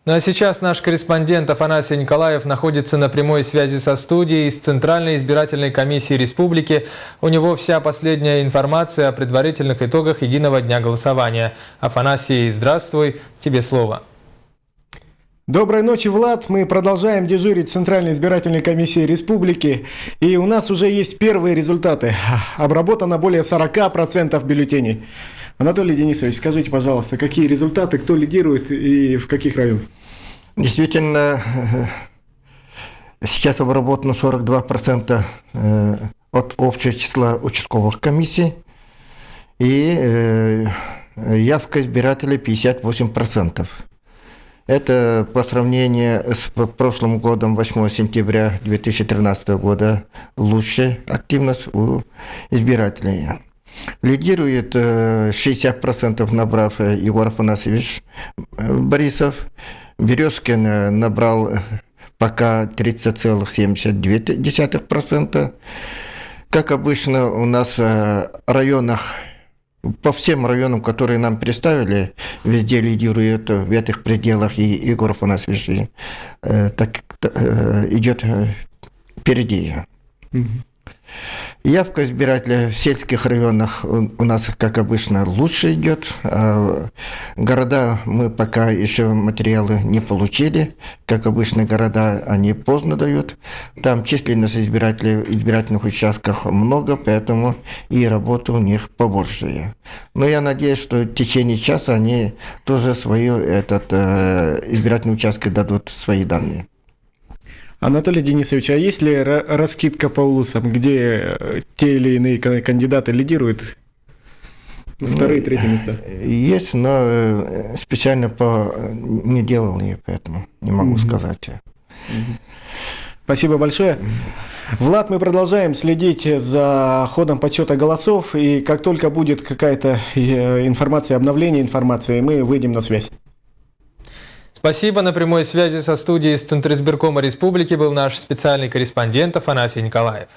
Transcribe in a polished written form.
Ну а сейчас наш корреспондент Афанасий Николаев находится на прямой связи со студией из Центральной избирательной комиссии республики. У него вся последняя информация о предварительных итогах единого дня голосования. Афанасий, здравствуй, тебе слово. Доброй ночи, Влад. Мы продолжаем дежурить в Центральной избирательной комиссии республики. И у нас уже есть первые результаты. Обработано более 40% бюллетеней. Анатолий Денисович, скажите, пожалуйста, какие результаты, кто лидирует и в каких районах? Действительно, сейчас обработано 42% от общего числа участковых комиссий. И явка избирателей 58%. Это по сравнению с прошлым годом, 8 сентября 2013 года, лучшая активность у избирателей. Лидирует 60%, набрав Егор Афанасьевич Борисов. Березкин набрал пока 30,72%. Как обычно у нас в районах, по всем районам, которые нам представили, везде лидирует в этих пределах и Егор Афанасьевич так идет впереди. Явка избирателя в сельских районах у нас, как обычно, лучше идет. Города мы пока еще материалы не получили. Как обычно, города они поздно дают. Там численность избирателей в избирательных участках много, поэтому и работа у них побольше. Но я надеюсь, что в течение часа они тоже свои избирательные участки дадут свои данные. Анатолий Денисович, а есть ли раскидка по улусам, где те или иные кандидаты лидируют? Вторые, третьи места? Есть, но специально не делал ее, поэтому не могу сказать. Спасибо большое. Влад, мы продолжаем следить за ходом подсчета голосов, и как только будет какая-то информация, обновление информации, мы выйдем на связь. Спасибо. На прямой связи со студией из Центризбиркома республики был наш специальный корреспондент Афанасий Николаев.